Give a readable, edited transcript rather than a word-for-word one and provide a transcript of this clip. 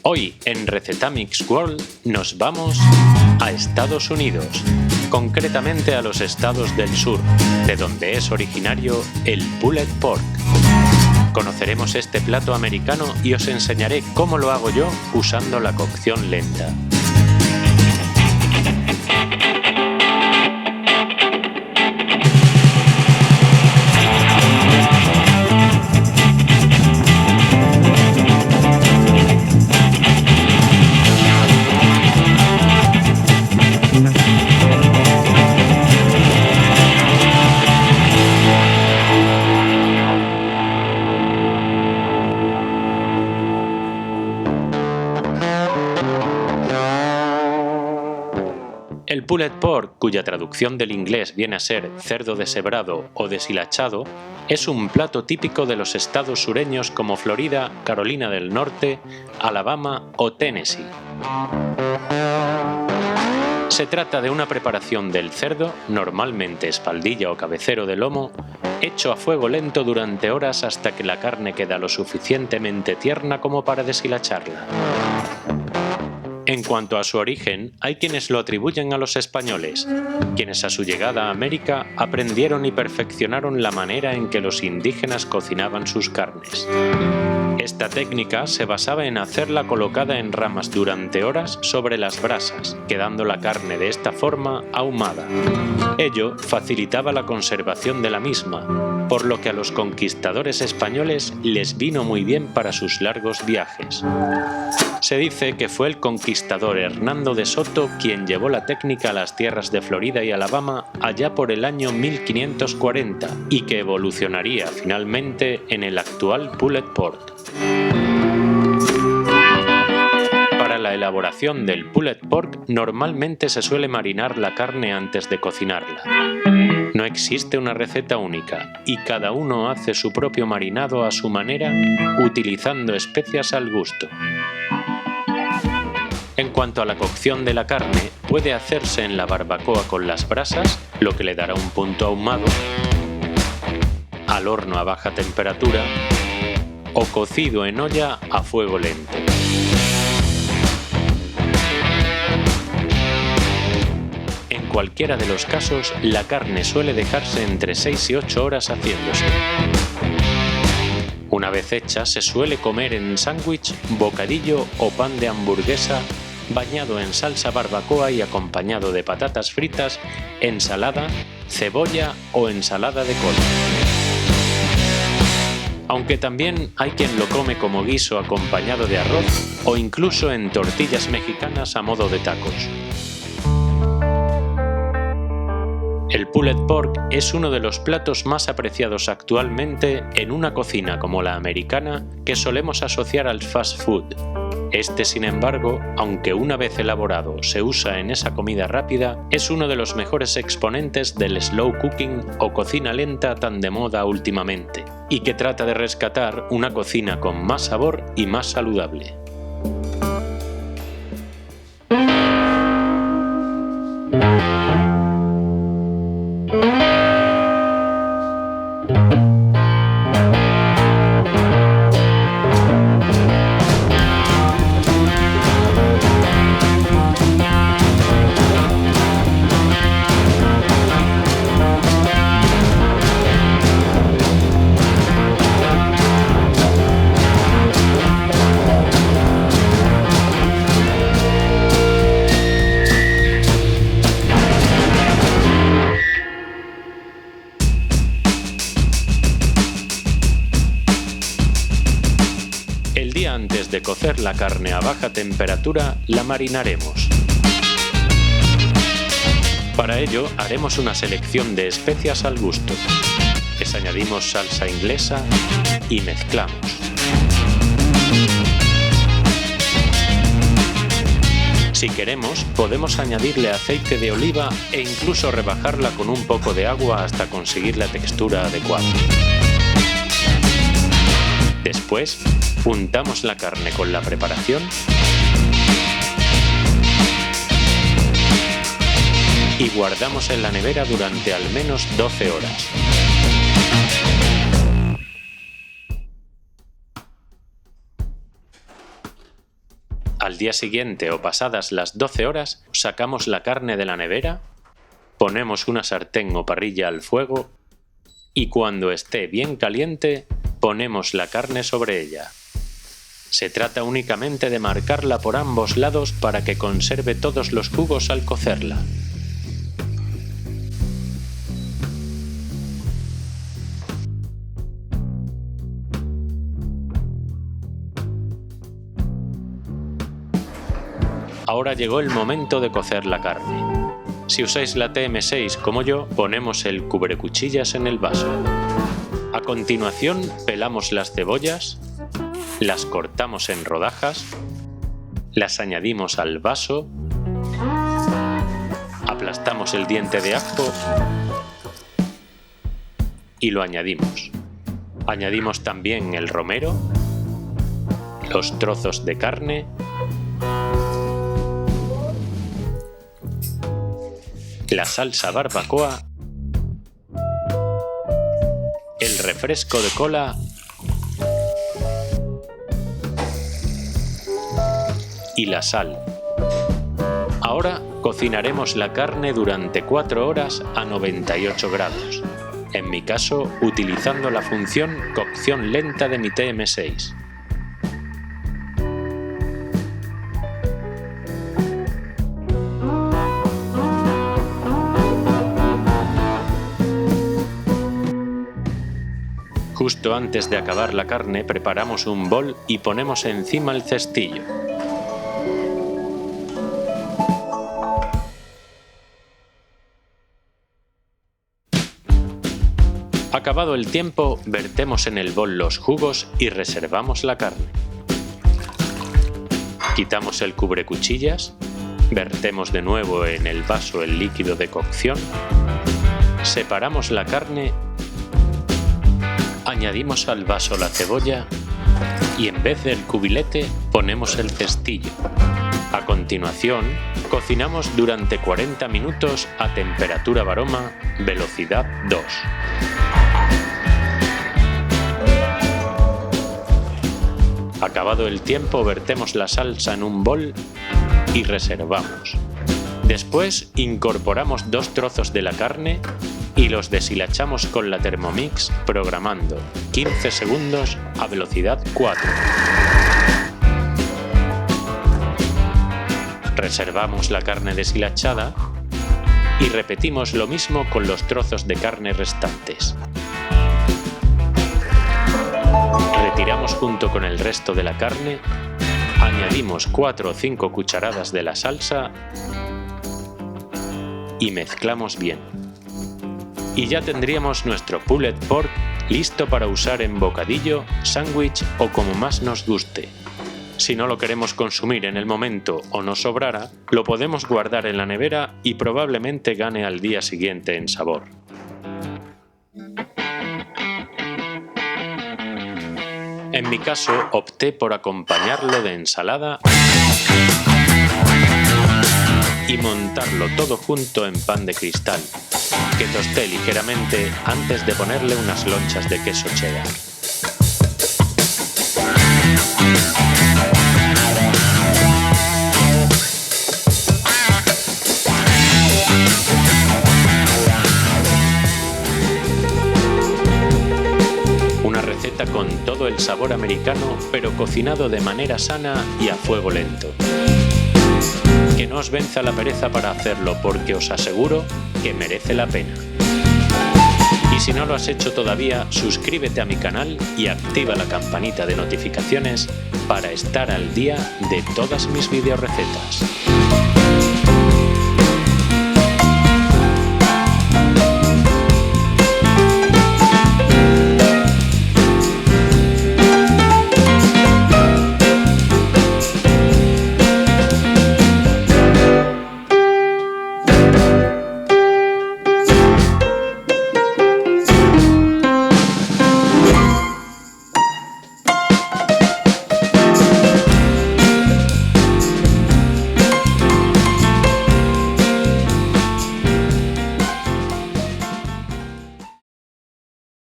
Hoy en Recetamix World nos vamos a Estados Unidos, concretamente a los estados del sur, de donde es originario el pulled pork. Conoceremos este plato americano y os enseñaré cómo lo hago yo usando la cocción lenta. El pulled pork, cuya traducción del inglés viene a ser cerdo deshebrado o deshilachado, es un plato típico de los estados sureños como Florida, Carolina del Norte, Alabama o Tennessee. Se trata de una preparación del cerdo, normalmente espaldilla o cabecero de lomo, hecho a fuego lento durante horas hasta que la carne queda lo suficientemente tierna como para deshilacharla. En cuanto a su origen, hay quienes lo atribuyen a los españoles, quienes a su llegada a América aprendieron y perfeccionaron la manera en que los indígenas cocinaban sus carnes. Esta técnica se basaba en hacerla colocada en ramas durante horas sobre las brasas, quedando la carne de esta forma ahumada. Ello facilitaba la conservación de la misma, por lo que a los conquistadores españoles les vino muy bien para sus largos viajes. Se dice que fue el conquistador Hernando de Soto quien llevó la técnica a las tierras de Florida y Alabama allá por el año 1540 y que evolucionaría finalmente en el actual pulled pork. Para la elaboración del pulled pork normalmente se suele marinar la carne antes de cocinarla. No existe una receta única y cada uno hace su propio marinado a su manera utilizando especias al gusto. En cuanto a la cocción de la carne, puede hacerse en la barbacoa con las brasas, lo que le dará un punto ahumado, al horno a baja temperatura o cocido en olla a fuego lento. En cualquiera de los casos, la carne suele dejarse entre 6 y 8 horas haciéndose. Una vez hecha, se suele comer en sándwich, bocadillo o pan de hamburguesa, bañado en salsa barbacoa y acompañado de patatas fritas, ensalada, cebolla o ensalada de col. Aunque también hay quien lo come como guiso acompañado de arroz o incluso en tortillas mexicanas a modo de tacos. El pulled pork es uno de los platos más apreciados actualmente en una cocina como la americana que solemos asociar al fast food. Este, sin embargo, aunque una vez elaborado se usa en esa comida rápida, es uno de los mejores exponentes del slow cooking o cocina lenta tan de moda últimamente, y que trata de rescatar una cocina con más sabor y más saludable. El día antes de cocer la carne a baja temperatura, la marinaremos. Para ello, haremos una selección de especias al gusto. Les añadimos salsa inglesa y mezclamos. Si queremos, podemos añadirle aceite de oliva e incluso rebajarla con un poco de agua hasta conseguir la textura adecuada. Después, untamos la carne con la preparación y guardamos en la nevera durante al menos 12 horas. Al día siguiente o pasadas las 12 horas, sacamos la carne de la nevera, ponemos una sartén o parrilla al fuego y cuando esté bien caliente, ponemos la carne sobre ella. Se trata únicamente de marcarla por ambos lados para que conserve todos los jugos al cocerla. Ahora llegó el momento de cocer la carne. Si usáis la TM6 como yo, ponemos el cubrecuchillas en el vaso. A continuación, pelamos las cebollas, las cortamos en rodajas, las añadimos al vaso, aplastamos el diente de ajo y lo añadimos. Añadimos también el romero, los trozos de carne, la salsa barbacoa, el refresco de cola y la sal. Ahora cocinaremos la carne durante 4 horas a 98 grados, en mi caso utilizando la función cocción lenta de mi TM6. Justo antes de acabar la carne preparamos un bol y ponemos encima el cestillo. Acabado el tiempo, vertemos en el bol los jugos y reservamos la carne. Quitamos el cubrecuchillas, vertemos de nuevo en el vaso el líquido de cocción, separamos la carne, añadimos al vaso la cebolla y en vez del cubilete ponemos el cestillo. A continuación, cocinamos durante 40 minutos a temperatura Varoma, velocidad 2. Acabado el tiempo, vertemos la salsa en un bol y reservamos. Después incorporamos 2 trozos de la carne y los deshilachamos con la Thermomix programando 15 segundos a velocidad 4. Reservamos la carne deshilachada y repetimos lo mismo con los trozos de carne restantes. Retiramos junto con el resto de la carne, añadimos 4 o 5 cucharadas de la salsa y mezclamos bien. Y ya tendríamos nuestro pulled pork listo para usar en bocadillo, sándwich o como más nos guste. Si no lo queremos consumir en el momento o nos sobrara, lo podemos guardar en la nevera y probablemente gane al día siguiente en sabor. En mi caso, opté por acompañarlo de ensalada y montarlo todo junto en pan de cristal, que tosté ligeramente antes de ponerle unas lonchas de queso cheddar. Una receta con todo el sabor americano, pero cocinado de manera sana y a fuego lento. Que no os venza la pereza para hacerlo, porque os aseguro que merece la pena. Y si no lo has hecho todavía, suscríbete a mi canal y activa la campanita de notificaciones para estar al día de todas mis videorecetas.